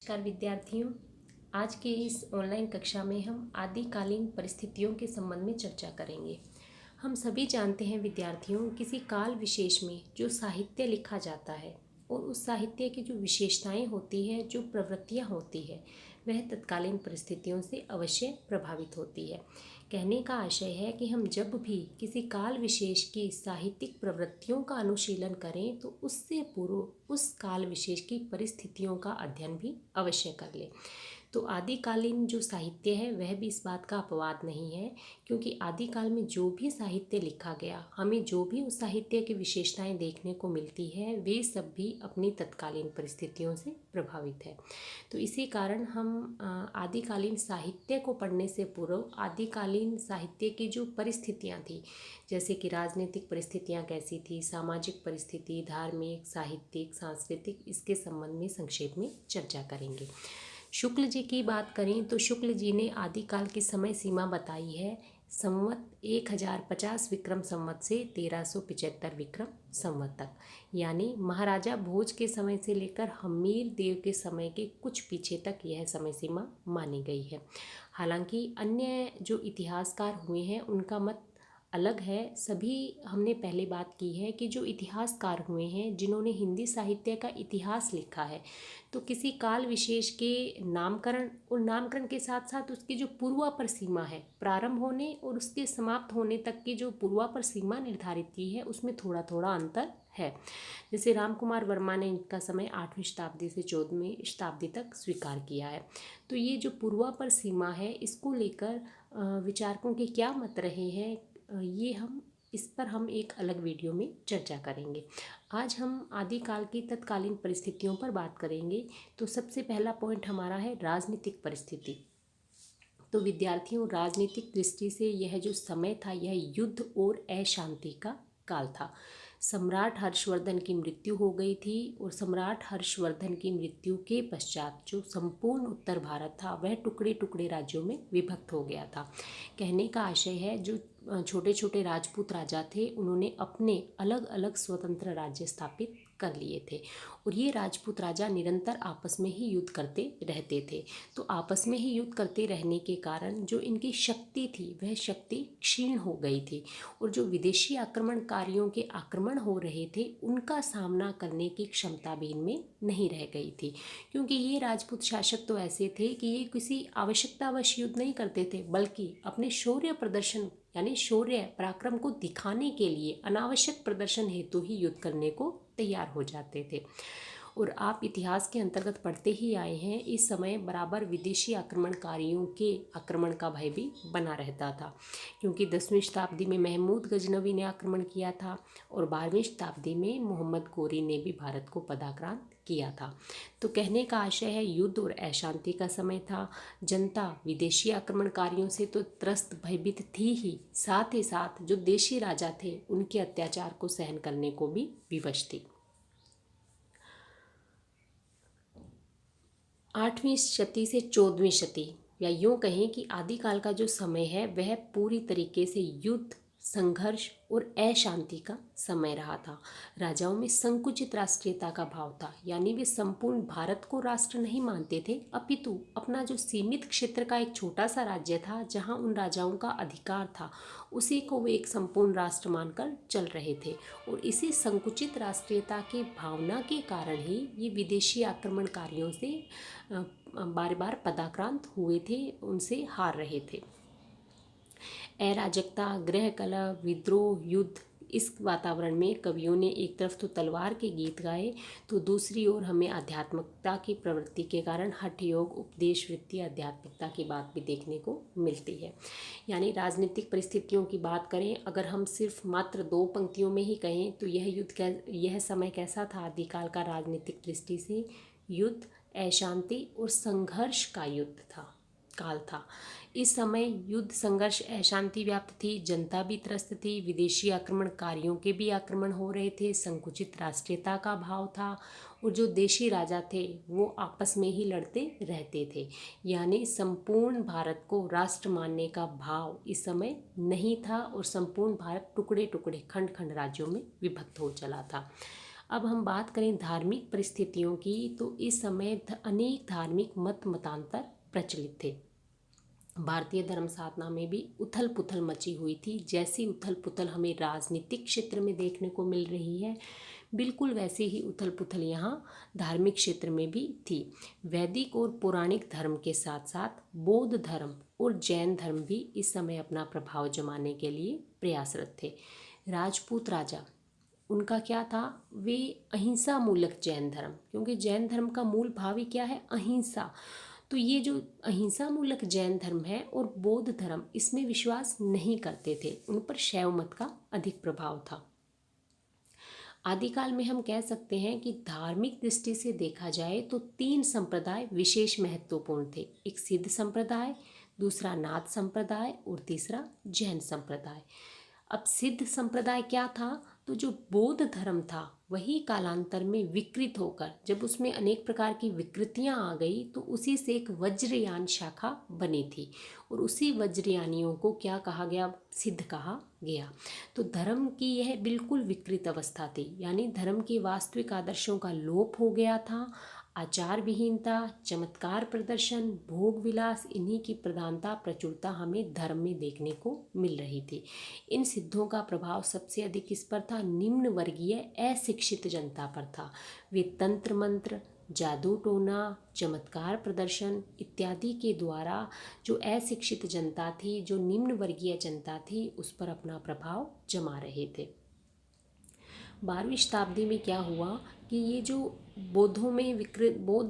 नमस्कार विद्यार्थियों। आज के इस ऑनलाइन कक्षा में हम आदिकालीन परिस्थितियों के संबंध में चर्चा करेंगे। हम सभी जानते हैं विद्यार्थियों, किसी काल विशेष में जो साहित्य लिखा जाता है और उस साहित्य की जो विशेषताएं होती है, जो प्रवृत्तियां होती है, वह तत्कालीन परिस्थितियों से अवश्य प्रभावित होती है। कहने का आशय है कि हम जब भी किसी काल विशेष की साहित्यिक प्रवृत्तियों का अनुशीलन करें तो उससे पूर्व उस काल विशेष की परिस्थितियों का अध्ययन भी अवश्य कर लें। तो आदिकालीन जो साहित्य है वह भी इस बात का अपवाद नहीं है, क्योंकि आदिकाल में जो भी साहित्य लिखा गया, हमें जो भी उस साहित्य की विशेषताएं देखने को मिलती है, वे सब भी अपनी तत्कालीन परिस्थितियों से प्रभावित है। तो इसी कारण हम आदिकालीन साहित्य को पढ़ने से पूर्व आदिकालीन साहित्य की जो परिस्थितियाँ थी, जैसे कि राजनीतिक परिस्थितियाँ कैसी थी, सामाजिक परिस्थिति, धार्मिक, साहित्यिक, सांस्कृतिक, इसके संबंध में संक्षेप में चर्चा करेंगे। शुक्ल जी की बात करें तो शुक्ल जी ने आदिकाल की समय सीमा बताई है संवत 1050 विक्रम संवत से 1375 विक्रम संवत तक, यानी महाराजा भोज के समय से लेकर हम्मीर देव के समय के कुछ पीछे तक यह समय सीमा मानी गई है। हालांकि अन्य जो इतिहासकार हुए हैं उनका मत अलग है। सभी हमने पहले बात की है कि जो इतिहासकार हुए हैं, जिन्होंने हिंदी साहित्य का इतिहास लिखा है, तो किसी काल विशेष के नामकरण और नामकरण के साथ साथ उसकी जो पूर्वापर सीमा है, प्रारंभ होने और उसके समाप्त होने तक की जो पूर्वापर सीमा निर्धारित की है, उसमें थोड़ा थोड़ा अंतर है। जैसे राम कुमार वर्मा ने इनका समय 8वीं शताब्दी से 14वीं शताब्दी तक स्वीकार किया है। तो ये जो पूर्वापर सीमा है, इसको लेकर विचारकों के क्या मत रहे हैं, इस पर हम एक अलग वीडियो में चर्चा करेंगे। आज हम आदिकाल की तत्कालीन परिस्थितियों पर बात करेंगे। तो सबसे पहला पॉइंट हमारा है राजनीतिक परिस्थिति। तो विद्यार्थियों, राजनीतिक दृष्टि से यह जो समय था, यह युद्ध और अशांति का काल था। सम्राट हर्षवर्धन की मृत्यु हो गई थी और सम्राट हर्षवर्धन की मृत्यु के पश्चात जो संपूर्ण उत्तर भारत था वह टुकड़े टुकड़े राज्यों में विभक्त हो गया था। कहने का आशय है, जो छोटे छोटे राजपूत राजा थे, उन्होंने अपने अलग अलग स्वतंत्र राज्य स्थापित कर लिए थे और ये राजपूत राजा निरंतर आपस में ही युद्ध करते रहते थे। तो आपस में ही युद्ध करते रहने के कारण जो इनकी शक्ति थी, वह शक्ति क्षीण हो गई थी और जो विदेशी आक्रमणकारियों के आक्रमण हो रहे थे, उनका सामना करने की क्षमता भी इनमें नहीं रह गई थी। क्योंकि ये राजपूत शासक तो ऐसे थे कि ये किसी आवश्यकतावश युद्ध नहीं करते थे, बल्कि अपने शौर्य प्रदर्शन यानी शौर्य पराक्रम को दिखाने के लिए अनावश्यक प्रदर्शन हेतु ही युद्ध करने को तैयार हो जाते थे। और आप इतिहास के अंतर्गत पढ़ते ही आए हैं, इस समय बराबर विदेशी आक्रमणकारियों के आक्रमण का भय भी बना रहता था, क्योंकि 10वीं शताब्दी में महमूद गजनवी ने आक्रमण किया था और 12वीं शताब्दी में मोहम्मद गोरी ने भी भारत को पदाक्रांत किया था। तो कहने का आशय है, युद्ध और अशांति का समय था। जनता विदेशी आक्रमणकारियों से तो त्रस्त भयभीत थी ही, साथ ही साथ जो देशी राजा थे उनके अत्याचार को सहन करने को भी विवश थी। 8वीं शती से 14वीं शती, या यूँ कहें कि आदिकाल का जो समय है वह पूरी तरीके से युद्ध, संघर्ष और अशांति का समय रहा था। राजाओं में संकुचित राष्ट्रीयता का भाव था, यानी वे संपूर्ण भारत को राष्ट्र नहीं मानते थे, अपितु अपना जो सीमित क्षेत्र का एक छोटा सा राज्य था जहां उन राजाओं का अधिकार था, उसी को वे एक संपूर्ण राष्ट्र मानकर चल रहे थे। और इसी संकुचित राष्ट्रीयता की भावना के कारण ही ये विदेशी आक्रमणकारियों से बार बार पदाक्रांत हुए थे, उनसे हार रहे थे। अराजकता, गृह कलह, विद्रोह, युद्ध, इस वातावरण में कवियों ने एक तरफ तो तलवार के गीत गाए, तो दूसरी ओर हमें आध्यात्मिकता की प्रवृत्ति के कारण हठ योग, उपदेश वृत्ति, आध्यात्मिकता की बात भी देखने को मिलती है। यानी राजनीतिक परिस्थितियों की बात करें, अगर हम सिर्फ मात्र 2 पंक्तियों में ही कहें तो यह समय कैसा था आदिकाल का राजनीतिक दृष्टि से? युद्ध, अशांति और संघर्ष का काल था। इस समय युद्ध, संघर्ष, अशांति व्याप्त थी, जनता भी त्रस्त थी, विदेशी आक्रमणकारियों के भी आक्रमण हो रहे थे, संकुचित राष्ट्रीयता का भाव था और जो देशी राजा थे वो आपस में ही लड़ते रहते थे। यानी संपूर्ण भारत को राष्ट्र मानने का भाव इस समय नहीं था और संपूर्ण भारत टुकड़े टुकड़े, खंड खंड राज्यों में विभक्त हो चला था। अब हम बात करें धार्मिक परिस्थितियों की, तो इस समय अनेक धार्मिक मत मतांतर प्रचलित थे। भारतीय धर्म साधना में भी उथल पुथल मची हुई थी। जैसी उथल पुथल हमें राजनीतिक क्षेत्र में देखने को मिल रही है, बिल्कुल वैसे ही उथल पुथल यहाँ धार्मिक क्षेत्र में भी थी। वैदिक और पौराणिक धर्म के साथ साथ बौद्ध धर्म और जैन धर्म भी इस समय अपना प्रभाव जमाने के लिए प्रयासरत थे। राजपूत राजा, उनका क्या था, वे अहिंसा मूलक जैन धर्म, क्योंकि जैन धर्म का मूल भाव ही क्या है, अहिंसा। तो ये जो अहिंसा मूलक जैन धर्म है और बौद्ध धर्म, इसमें विश्वास नहीं करते थे, उन पर शैव मत का अधिक प्रभाव था। आदिकाल में हम कह सकते हैं कि धार्मिक दृष्टि से देखा जाए तो 3 संप्रदाय विशेष महत्वपूर्ण थे। एक सिद्ध संप्रदाय, दूसरा नाथ संप्रदाय और तीसरा जैन संप्रदाय। अब सिद्ध संप्रदाय क्या था, तो जो बौद्ध धर्म था वही कालांतर में विकृत होकर, जब उसमें अनेक प्रकार की विकृतियां आ गई, तो उसी से एक वज्रयान शाखा बनी थी और उसी वज्रयानियों को क्या कहा गया, सिद्ध कहा गया। तो धर्म की यह बिल्कुल विकृत अवस्था थी, यानी धर्म के वास्तविक आदर्शों का लोप हो गया था। आचार विहीनता, चमत्कार प्रदर्शन, भोग विलास, इन्हीं की प्रधानता प्रचुरता हमें धर्म में देखने को मिल रही थी। इन सिद्धों का प्रभाव सबसे अधिक किस पर था, निम्न वर्गीय अशिक्षित जनता पर था। वे तंत्र मंत्र, जादू टोना, चमत्कार प्रदर्शन इत्यादि के द्वारा जो अशिक्षित जनता थी, जो निम्न वर्गीय जनता थी, उस पर अपना प्रभाव जमा रहे थे। 12वीं शताब्दी में क्या हुआ कि ये जो बौद्ध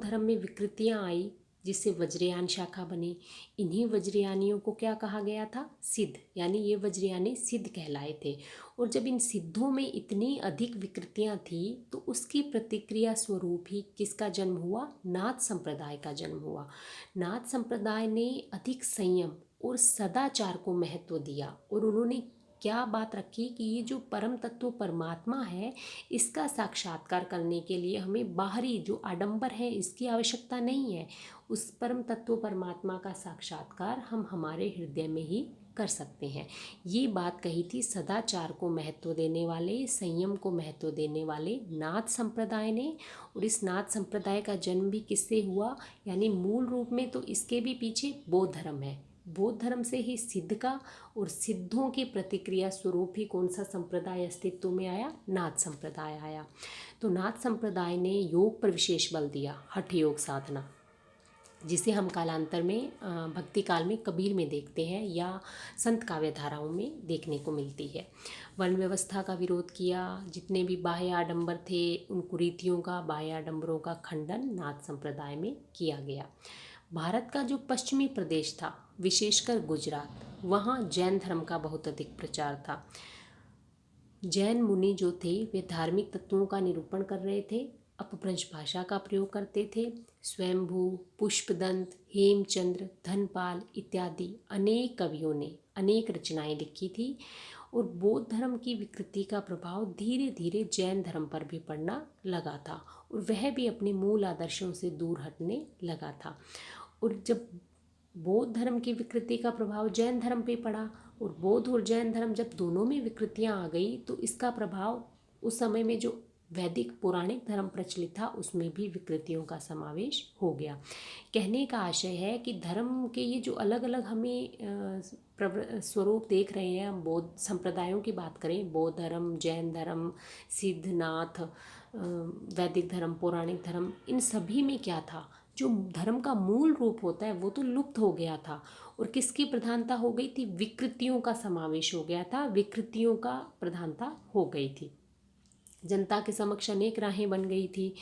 धर्म में विकृतियां आई, जिससे वज्रयान शाखा बनी, इन्हीं वज्रयानियों को क्या कहा गया था, सिद्ध, यानी ये वज्रयानी सिद्ध कहलाए थे। और जब इन सिद्धों में इतनी अधिक विकृतियां थी, तो उसकी प्रतिक्रिया स्वरूप ही किसका जन्म हुआ, नाथ संप्रदाय का जन्म हुआ। नाथ संप्रदाय ने अधिक संयम और सदाचार को महत्व दिया और उन्होंने क्या बात रखी कि ये जो परम तत्व परमात्मा है, इसका साक्षात्कार करने के लिए हमें बाहरी जो आडंबर है इसकी आवश्यकता नहीं है। उस परम तत्व परमात्मा का साक्षात्कार हम हमारे हृदय में ही कर सकते हैं। ये बात कही थी सदाचार को महत्व देने वाले, संयम को महत्व देने वाले नाथ संप्रदाय ने। और इस नाथ संप्रदाय का जन्म भी किससे हुआ, यानी मूल रूप में तो इसके भी पीछे बौद्ध धर्म है। बौद्ध धर्म से ही सिद्ध का, और सिद्धों की प्रतिक्रिया स्वरूप ही कौन सा संप्रदाय अस्तित्व में आया, नाथ संप्रदाय आया। तो नाथ संप्रदाय ने योग पर विशेष बल दिया, हठ योग साधना, जिसे हम कालांतर में भक्ति काल में कबीर में देखते हैं या संत काव्य धाराओं में देखने को मिलती है। वर्ण व्यवस्था का विरोध किया, जितने भी बाह्य आडंबर थे उन कुरीतियों का, बाह्य आडंबरों का खंडन नाथ संप्रदाय में किया गया। भारत का जो पश्चिमी प्रदेश था, विशेषकर गुजरात, वहाँ जैन धर्म का बहुत अधिक प्रचार था। जैन मुनि जो थे वे धार्मिक तत्वों का निरूपण कर रहे थे, अपभ्रंश भाषा का प्रयोग करते थे। स्वयंभू, पुष्पदंत, हेमचंद्र, धनपाल इत्यादि अनेक कवियों ने अनेक रचनाएं लिखी थी। और बौद्ध धर्म की विकृति का प्रभाव धीरे धीरे जैन धर्म पर भी पड़ना लगा था और वह भी अपने मूल आदर्शों से दूर हटने लगा था। और जब बौद्ध धर्म की विकृति का प्रभाव जैन धर्म पे पड़ा और बौद्ध और जैन धर्म जब दोनों में विकृतियां आ गई, तो इसका प्रभाव उस समय में जो वैदिक पौराणिक धर्म प्रचलित था उसमें भी विकृतियों का समावेश हो गया। कहने का आशय है कि धर्म के ये जो अलग अलग हमें स्वरूप देख रहे हैं, हम बौद्ध संप्रदायों की बात करें, बौद्ध धर्म, जैन धर्म, सिद्ध, नाथ, वैदिक धर्म, पौराणिक धर्म, इन सभी में क्या था, जो धर्म का मूल रूप होता है वो तो लुप्त हो गया था और किसकी प्रधानता हो गई थी, विकृतियों का समावेश हो गया था, विकृतियों का प्रधानता हो गई थी। जनता के समक्ष अनेक राहें बन गई थी।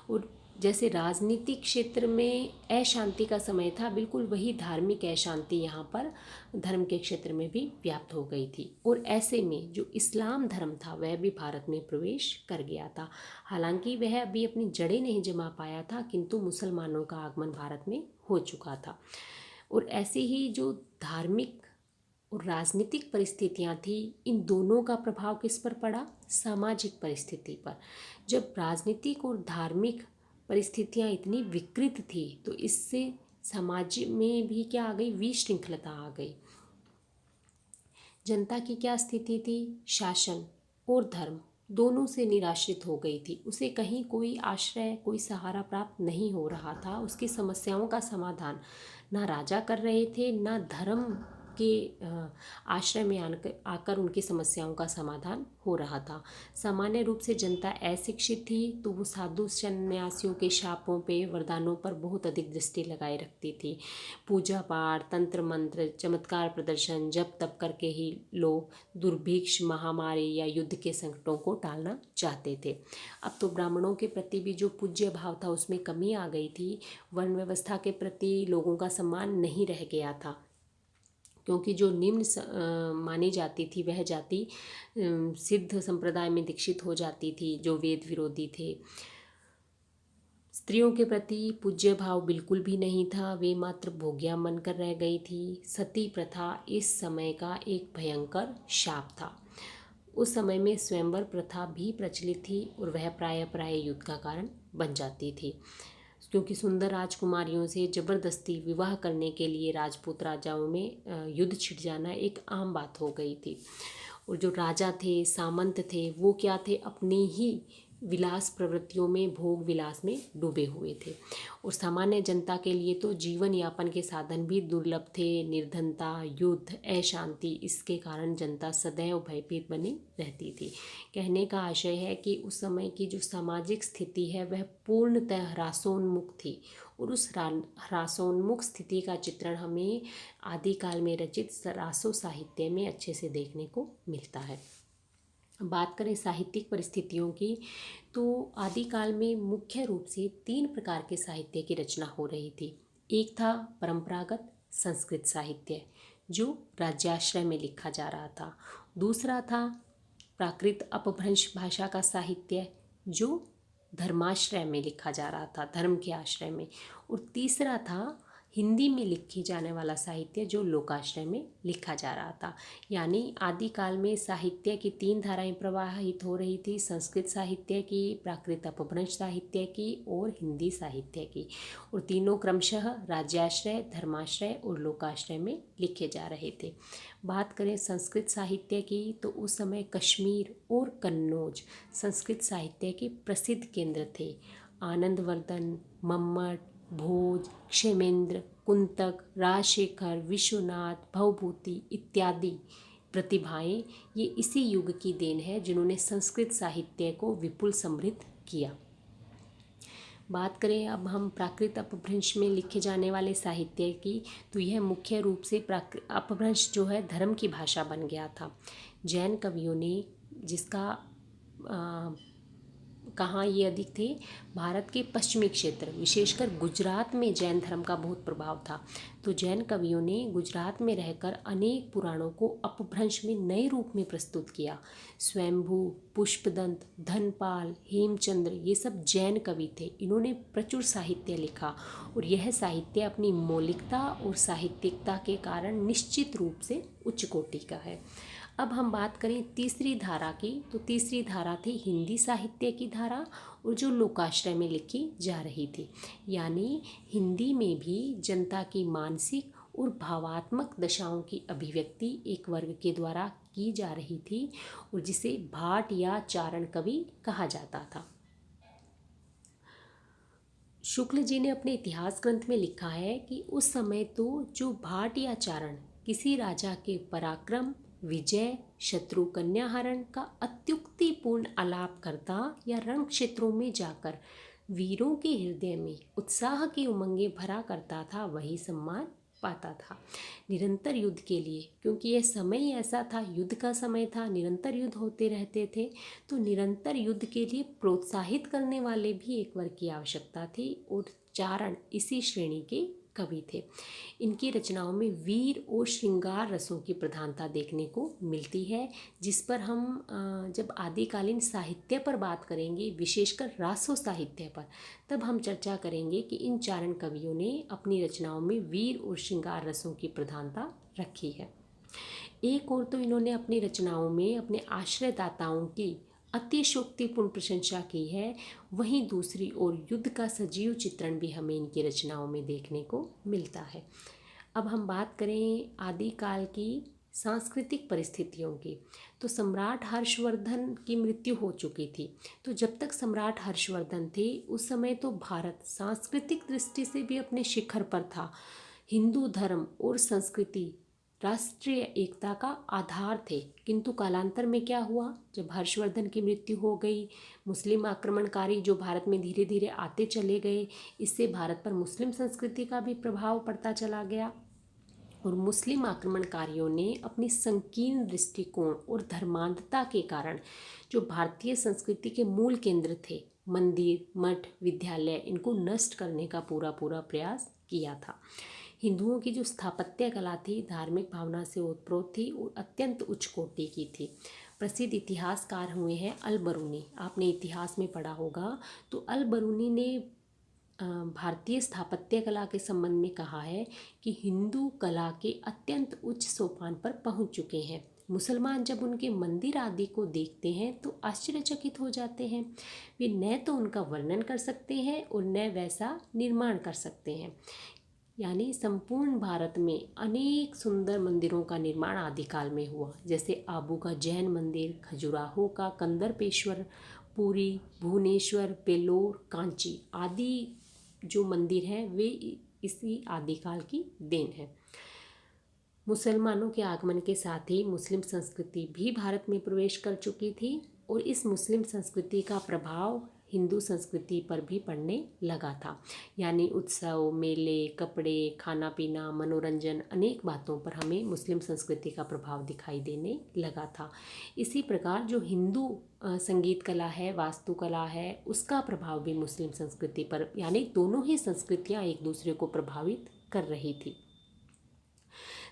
और जैसे राजनीतिक क्षेत्र में अशांति का समय था, बिल्कुल वही धार्मिक अशांति यहाँ पर धर्म के क्षेत्र में भी व्याप्त हो गई थी। और ऐसे में जो इस्लाम धर्म था वह भी भारत में प्रवेश कर गया था। हालांकि वह अभी अपनी जड़ें नहीं जमा पाया था, किंतु मुसलमानों का आगमन भारत में हो चुका था। और ऐसे ही जो धार्मिक और राजनीतिक परिस्थितियां थी, इन दोनों का प्रभाव किस पर पड़ा, सामाजिक परिस्थिति पर। जब राजनीतिक और धार्मिक परिस्थितियां इतनी विकृत थी, तो इससे समाज में भी क्या आ गई, विशृंखलता आ गई। जनता की क्या स्थिति थी, शासन और धर्म दोनों से निराश्रित हो गई थी। उसे कहीं कोई आश्रय, कोई सहारा प्राप्त नहीं हो रहा था। उसकी समस्याओं का समाधान ना राजा कर रहे थे, ना धर्म के आश्रय में आकर उनकी समस्याओं का समाधान हो रहा था। सामान्य रूप से जनता अशिक्षित थी, तो वो साधु सन्यासियों के शापों पे, वरदानों पर बहुत अधिक दृष्टि लगाए रखती थी। पूजा पाठ, तंत्र मंत्र, चमत्कार प्रदर्शन, जप तप करके ही लोग दुर्भिक्ष, महामारी या युद्ध के संकटों को टालना चाहते थे। अब तो ब्राह्मणों के प्रति भी जो पूज्य भाव था उसमें कमी आ गई थी। वर्ण व्यवस्था के प्रति लोगों का सम्मान नहीं रह गया था, क्योंकि जो निम्न मानी जाती थी वह जाति सिद्ध संप्रदाय में दीक्षित हो जाती थी, जो वेद विरोधी थे। स्त्रियों के प्रति पूज्य भाव बिल्कुल भी नहीं था, वे मात्र भोग्या बनकर रह गई थी। सती प्रथा इस समय का एक भयंकर शाप था। उस समय में स्वयंवर प्रथा भी प्रचलित थी और वह प्राय युद्ध का कारण बन जाती थी, क्योंकि सुंदर राजकुमारियों से जबरदस्ती विवाह करने के लिए राजपूत राजाओं में युद्ध छिड़ जाना एक आम बात हो गई थी। और जो राजा थे, सामंत थे, वो क्या थे, अपनी ही विलास प्रवृत्तियों में, भोग विलास में डूबे हुए थे। और सामान्य जनता के लिए तो जीवन यापन के साधन भी दुर्लभ थे। निर्धनता, युद्ध, अशांति, इसके कारण जनता सदैव भयभीत बनी रहती थी। कहने का आशय है कि उस समय की जो सामाजिक स्थिति है वह पूर्णतः ह्रासोन्मुख थी। और उस ह्रासोन्मुख स्थिति का चित्रण हमें आदिकाल में रचित रासो साहित्य में अच्छे से देखने को मिलता है। बात करें साहित्यिक परिस्थितियों की, तो आदिकाल में मुख्य रूप से 3 प्रकार के साहित्य की रचना हो रही थी। एक था परंपरागत संस्कृत साहित्य, जो राज्याश्रय में लिखा जा रहा था। दूसरा था प्राकृत अपभ्रंश भाषा का साहित्य, जो धर्माश्रय में लिखा जा रहा था, धर्म के आश्रय में। और तीसरा था हिंदी में लिखी जाने वाला साहित्य, जो लोकाश्रय में लिखा जा रहा था। यानी आदिकाल में साहित्य की 3 धाराएं प्रवाहित हो रही थी: संस्कृत साहित्य की, प्राकृत अपभ्रंश साहित्य की और हिंदी साहित्य की। और तीनों क्रमशः राज्याश्रय, धर्माश्रय और लोकाश्रय में लिखे जा रहे थे। बात करें संस्कृत साहित्य की, तो उस समय कश्मीर और कन्नौज संस्कृत साहित्य के प्रसिद्ध केंद्र थे। आनंदवर्धन, मम्मट, भोज, क्षेमेंद्र, कुंतक, राजशेखर, विश्वनाथ, भवभूति इत्यादि प्रतिभाएं ये इसी युग की देन है, जिन्होंने संस्कृत साहित्य को विपुल समृद्ध किया। बात करें अब हम प्राकृत अपभ्रंश में लिखे जाने वाले साहित्य की, तो यह मुख्य रूप से अपभ्रंश जो है धर्म की भाषा बन गया था। जैन कवियों ने, जिसका कहाँ ये अधिक थे, भारत के पश्चिमी क्षेत्र, विशेषकर गुजरात में जैन धर्म का बहुत प्रभाव था। तो जैन कवियों ने गुजरात में रहकर अनेक पुराणों को अपभ्रंश में नए रूप में प्रस्तुत किया। स्वयंभू, पुष्पदंत, धनपाल, हेमचंद्र, ये सब जैन कवि थे। इन्होंने प्रचुर साहित्य लिखा और यह साहित्य अपनी मौलिकता और साहित्यिकता के कारण निश्चित रूप से उच्च कोटि का है। अब हम बात करें तीसरी धारा की, तो तीसरी धारा थी हिंदी साहित्य की धारा, और जो लोकाश्रय में लिखी जा रही थी। यानी हिंदी में भी जनता की मानसिक और भावात्मक दशाओं की अभिव्यक्ति एक वर्ग के द्वारा की जा रही थी, और जिसे भाट या चारण कवि कहा जाता था। शुक्ल जी ने अपने इतिहास ग्रंथ में लिखा है कि उस समय तो जो भाट या चारण किसी राजा के पराक्रम, विजय, शत्रु कन्याहरण का अत्युक्तिपूर्ण आलाप करता या रण क्षेत्रों में जाकर वीरों के हृदय में उत्साह की उमंगें भरा करता था, वही सम्मान पाता था। निरंतर युद्ध के लिए, क्योंकि यह समय ही ऐसा था, युद्ध का समय था, निरंतर युद्ध होते रहते थे, तो निरंतर युद्ध के लिए प्रोत्साहित करने वाले भी एक वर्ग की आवश्यकता थी, और चारण इसी श्रेणी के कवि थे। इनकी रचनाओं में वीर और श्रृंगार रसों की प्रधानता देखने को मिलती है, जिस पर हम जब आदिकालीन साहित्य पर बात करेंगे, विशेषकर रासो साहित्य पर, तब हम चर्चा करेंगे कि इन चारण कवियों ने अपनी रचनाओं में वीर और श्रृंगार रसों की प्रधानता रखी है। एक और तो इन्होंने अपनी रचनाओं में अपने आश्रयदाताओं की अतिशयोक्तिपूर्ण प्रशंसा की है, वहीं दूसरी ओर युद्ध का सजीव चित्रण भी हमें इनकी रचनाओं में देखने को मिलता है। अब हम बात करें आदिकाल की सांस्कृतिक परिस्थितियों की। तो सम्राट हर्षवर्धन की मृत्यु हो चुकी थी। तो जब तक सम्राट हर्षवर्धन थे उस समय तो भारत सांस्कृतिक दृष्टि से भी अपने शिखर पर था। हिंदू धर्म और संस्कृति राष्ट्रीय एकता का आधार थे। किंतु कालांतर में क्या हुआ, जब हर्षवर्धन की मृत्यु हो गई, मुस्लिम आक्रमणकारी जो भारत में धीरे धीरे आते चले गए, इससे भारत पर मुस्लिम संस्कृति का भी प्रभाव पड़ता चला गया। और मुस्लिम आक्रमणकारियों ने अपनी संकीर्ण दृष्टिकोण और धर्मांधता के कारण जो भारतीय संस्कृति के मूल केंद्र थे, मंदिर, मठ, विद्यालय, इनको नष्ट करने का पूरा प्रयास किया था। हिंदुओं की जो स्थापत्य कला थी धार्मिक भावना से ओतप्रोत थी और अत्यंत उच्च कोटि की थी। प्रसिद्ध इतिहासकार हुए हैं अल बरूनी। आपने इतिहास में पढ़ा होगा। तो अल बरूनी ने भारतीय स्थापत्य कला के संबंध में कहा है कि हिंदू कला के अत्यंत उच्च सोपान पर पहुंच चुके हैं। मुसलमान जब उनके मंदिर आदि को देखते हैं तो आश्चर्यचकित हो जाते हैं। वे न तो उनका वर्णन कर सकते हैं और न वैसा निर्माण कर सकते हैं। यानी संपूर्ण भारत में अनेक सुंदर मंदिरों का निर्माण आदिकाल में हुआ, जैसे आबू का जैन मंदिर, खजुराहो का कंदर्पेश्वर, पुरी, भुवनेश्वर, बेलोर, कांची आदि जो मंदिर हैं वे इसी आदिकाल की देन है। मुसलमानों के आगमन के साथ ही मुस्लिम संस्कृति भी भारत में प्रवेश कर चुकी थी और इस मुस्लिम संस्कृति का प्रभाव हिंदू संस्कृति पर भी पड़ने लगा था। यानी उत्सव, मेले, कपड़े, खाना पीना, मनोरंजन, अनेक बातों पर हमें मुस्लिम संस्कृति का प्रभाव दिखाई देने लगा था। इसी प्रकार जो हिंदू संगीत कला है, वास्तुकला है, उसका प्रभाव भी मुस्लिम संस्कृति पर, यानी दोनों ही संस्कृतियाँ एक दूसरे को प्रभावित कर रही थी।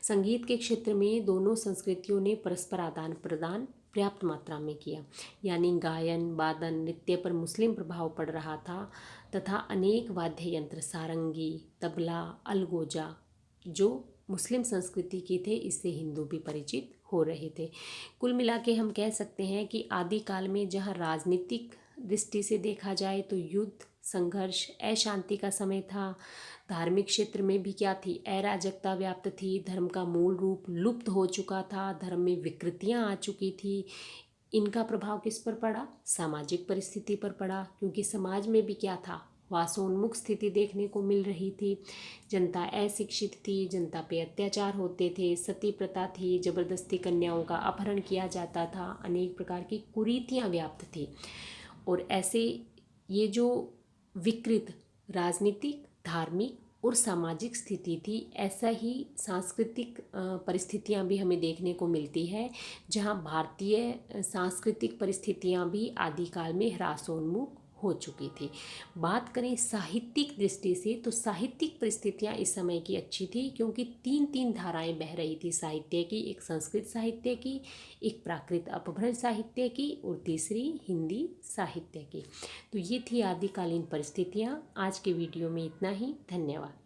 संगीत के क्षेत्र में दोनों संस्कृतियों ने परस्पर आदान प्रदान पर्याप्त मात्रा में किया। यानी गायन, वादन, नृत्य पर मुस्लिम प्रभाव पड़ रहा था तथा अनेक वाद्य यंत्र, सारंगी, तबला, अलगोजा जो मुस्लिम संस्कृति के थे, इससे हिंदू भी परिचित हो रहे थे। कुल मिला के हम कह सकते हैं कि आदिकाल में जहाँ राजनीतिक दृष्टि से देखा जाए तो युद्ध, संघर्ष, अशांति का समय था। धार्मिक क्षेत्र में भी क्या थी, अराजकता व्याप्त थी। धर्म का मूल रूप लुप्त हो चुका था। धर्म में विकृतियां आ चुकी थी। इनका प्रभाव किस पर पड़ा, सामाजिक परिस्थिति पर पड़ा, क्योंकि समाज में भी क्या था, वासोन्मुख स्थिति देखने को मिल रही थी। जनता अशिक्षित थी, जनता पे अत्याचार होते थे, सती प्रथा थी, जबरदस्ती कन्याओं का अपहरण किया जाता था, अनेक प्रकार की कुरीतियां व्याप्त थी। और ऐसे ये जो विकृत राजनीतिक, धार्मिक और सामाजिक स्थिति थी, ऐसा ही सांस्कृतिक परिस्थितियां भी हमें देखने को मिलती है, जहां भारतीय सांस्कृतिक परिस्थितियां भी आदिकाल में ह्रासोन्मुख हो चुकी थी। बात करें साहित्यिक दृष्टि से तो साहित्यिक परिस्थितियां इस समय की अच्छी थी, क्योंकि तीन धाराएं बह रही थी साहित्य की। एक संस्कृत साहित्य की, एक प्राकृत अपभ्रंश साहित्य की और तीसरी हिंदी साहित्य की। तो ये थी आदिकालीन परिस्थितियां। आज के वीडियो में इतना ही। धन्यवाद।